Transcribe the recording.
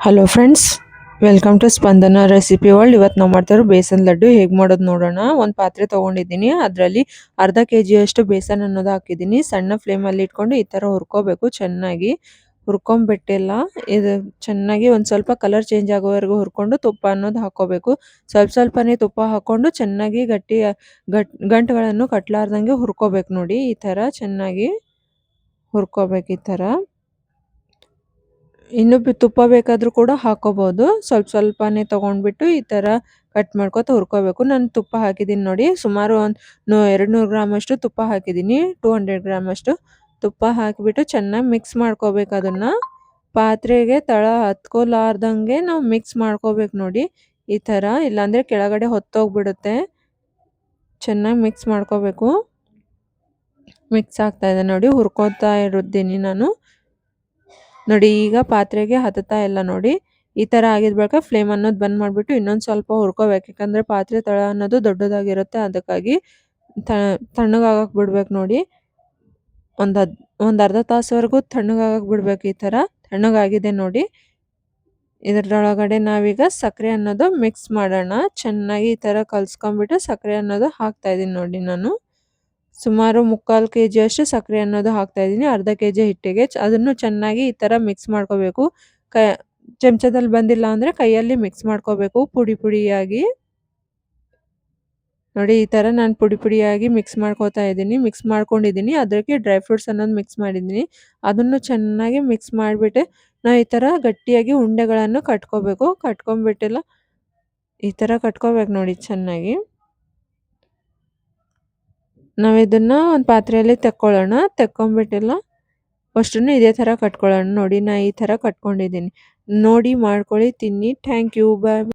Hello friends, welcome to Spandana recipe world. ಇವತ್ತು ನಾವು ಮಾಡ್ತಾ ಇರೋ ಬೇಸನ್ ಲಡ್ಡು ಹೇಗೆ ಮಾಡೋದು ನೋಡೋಣ. ಒಂದು ಪಾತ್ರೆ ತೊಗೊಂಡಿದ್ದೀನಿ, ಅದರಲ್ಲಿ ಅರ್ಧ ಕೆಜಿಯಷ್ಟು ಬೇಸನ್ ಅನ್ನೋದು ಹಾಕಿದ್ದೀನಿ. ಸಣ್ಣ ಫ್ಲೇಮಲ್ಲಿ ಇಟ್ಕೊಂಡು ಈ ಥರ ಹುರ್ಕೋಬೇಕು. ಚೆನ್ನಾಗಿ ಹುರ್ಕೊಂಬಿಟ್ಟಿಲ್ಲ, ಇದು ಚೆನ್ನಾಗಿ ಒಂದು ಸ್ವಲ್ಪ ಕಲರ್ ಚೇಂಜ್ ಆಗೋವರೆಗೂ ಹುರ್ಕೊಂಡು ತುಪ್ಪ ಅನ್ನೋದು ಹಾಕ್ಕೋಬೇಕು. ಸ್ವಲ್ಪನೇ ತುಪ್ಪ ಹಾಕ್ಕೊಂಡು ಚೆನ್ನಾಗಿ ಗಂಟುಗಳನ್ನು ಕಟ್ಟಲಾರ್ದಂಗೆ ಹುರ್ಕೋಬೇಕು. ನೋಡಿ, ಈ ಥರ ಚೆನ್ನಾಗಿ ಹುರ್ಕೋಬೇಕು. ಈ ಥರ ಇನ್ನೂ ತುಪ್ಪ ಬೇಕಾದರೂ ಕೂಡ ಹಾಕ್ಕೋಬೋದು. ಸ್ವಲ್ಪನೇ ತೊಗೊಂಡ್ಬಿಟ್ಟು ಈ ಥರ ಕಟ್ ಮಾಡ್ಕೊತ ಹುರ್ಕೋಬೇಕು. ನಾನು ತುಪ್ಪ ಹಾಕಿದ್ದೀನಿ ನೋಡಿ, ಸುಮಾರು ಒಂದು 200 ಗ್ರಾಮಷ್ಟು ತುಪ್ಪ ಹಾಕಿದ್ದೀನಿ. 200 ಗ್ರಾಮಷ್ಟು ತುಪ್ಪ ಹಾಕಿಬಿಟ್ಟು ಚೆನ್ನಾಗಿ ಮಿಕ್ಸ್ ಮಾಡ್ಕೋಬೇಕು. ಅದನ್ನು ಪಾತ್ರೆಗೆ ತಳ ಹತ್ಕೋಲಾರ್ದಂಗೆ ನಾವು ಮಿಕ್ಸ್ ಮಾಡ್ಕೋಬೇಕು ನೋಡಿ, ಈ ಥರ. ಇಲ್ಲಾಂದರೆ ಕೆಳಗಡೆ ಹೊತ್ತೋಗ್ಬಿಡುತ್ತೆ. ಚೆನ್ನಾಗಿ ಮಿಕ್ಸ್ ಮಾಡ್ಕೋಬೇಕು. ಮಿಕ್ಸ್ ಆಗ್ತಾಯಿದೆ ನೋಡಿ, ಹುರ್ಕೋತಾ ಇರುತ್ತೀನಿ ನಾನು. ನೋಡಿ, ಈಗ ಪಾತ್ರೆಗೆ ಹತ್ತುತ್ತಾ ಇಲ್ಲ ನೋಡಿ. ಈ ಥರ ಆಗಿದ ಬಳಿಕ ಫ್ಲೇಮ್ ಅನ್ನೋದು ಬಂದ್ ಮಾಡಿಬಿಟ್ಟು ಇನ್ನೊಂದು ಸ್ವಲ್ಪ ಹುರ್ಕೋಬೇಕು. ಯಾಕಂದರೆ ಪಾತ್ರೆ ತಳ ಅನ್ನೋದು ದೊಡ್ಡದಾಗಿರುತ್ತೆ, ಅದಕ್ಕಾಗಿ ತಣ್ಣಗಾಗಕ್ಕೆ ಬಿಡ್ಬೇಕು ನೋಡಿ. ಒಂದು ಅರ್ಧ ತಾಸುವರೆಗೂ ತಣ್ಣಗಾಗಕ್ಕೆ ಬಿಡ್ಬೇಕು. ಈ ಥರ ತಣ್ಣಗಾಗಿದೆ ನೋಡಿ. ಇದರೊಳಗಡೆ ನಾವೀಗ ಸಕ್ಕರೆ ಅನ್ನೋದು ಮಿಕ್ಸ್ ಮಾಡೋಣ. ಚೆನ್ನಾಗಿ ಈ ಥರ ಕಲ್ಸ್ಕೊಂಡ್ಬಿಟ್ಟು ಸಕ್ಕರೆ ಅನ್ನೋದು ಹಾಕ್ತಾ ಇದ್ದೀನಿ ನೋಡಿ. ನಾನು ಸುಮಾರು 3/4 ಕೆಜಿಯಷ್ಟು ಸಕ್ಕರೆ ಅನ್ನೋದು ಹಾಕ್ತಾ ಇದ್ದೀನಿ ಅರ್ಧ ಕೆಜಿ ಹಿಟ್ಟಿಗೆ. ಅದನ್ನು ಚೆನ್ನಾಗಿ ಈ ಥರ ಮಿಕ್ಸ್ ಮಾಡ್ಕೋಬೇಕು. ಚಮಚದಲ್ಲಿ ಬಂದಿಲ್ಲ ಅಂದರೆ ಕೈಯಲ್ಲಿ ಮಿಕ್ಸ್ ಮಾಡ್ಕೋಬೇಕು ಪುಡಿಯಾಗಿ. ನೋಡಿ, ಈ ಥರ ನಾನು ಪುಡಿಯಾಗಿ ಮಿಕ್ಸ್ ಮಾಡ್ಕೋತಾ ಇದ್ದೀನಿ. ಮಿಕ್ಸ್ ಮಾಡ್ಕೊಂಡಿದ್ದೀನಿ. ಅದಕ್ಕೆ ಡ್ರೈ ಫ್ರೂಟ್ಸ್ ಅನ್ನೋದು ಮಿಕ್ಸ್ ಮಾಡಿದ್ದೀನಿ. ಅದನ್ನು ಚೆನ್ನಾಗಿ ಮಿಕ್ಸ್ ಮಾಡಿಬಿಟ್ಟು ನಾವು ಈ ಥರ ಗಟ್ಟಿಯಾಗಿ ಉಂಡೆಗಳನ್ನು ಕಟ್ಕೋಬೇಕು. ಕಟ್ಕೊಂಡ್ಬಿಟ್ಟಿಲ್ಲ ಈ ಥರ ಕಟ್ಕೋಬೇಕು ನೋಡಿ ಚೆನ್ನಾಗಿ. ನಾವು ಇದನ್ನು ಒಂದು ಪಾತ್ರೆಯಲ್ಲಿ ತೆಕ್ಕೊಂಬಿಟ್ಟಿಲ್ಲ ಅಷ್ಟನ್ನು ಇದೇ ಥರ ಕಟ್ಕೊಳ್ಳೋಣ. ನೋಡಿ, ನಾನು ಈ ಥರ ಕಟ್ಕೊಂಡಿದ್ದೀನಿ. ನೋಡಿ ಮಾಡ್ಕೊಳ್ಳಿ, ತಿನ್ನಿ. Thank you, bye.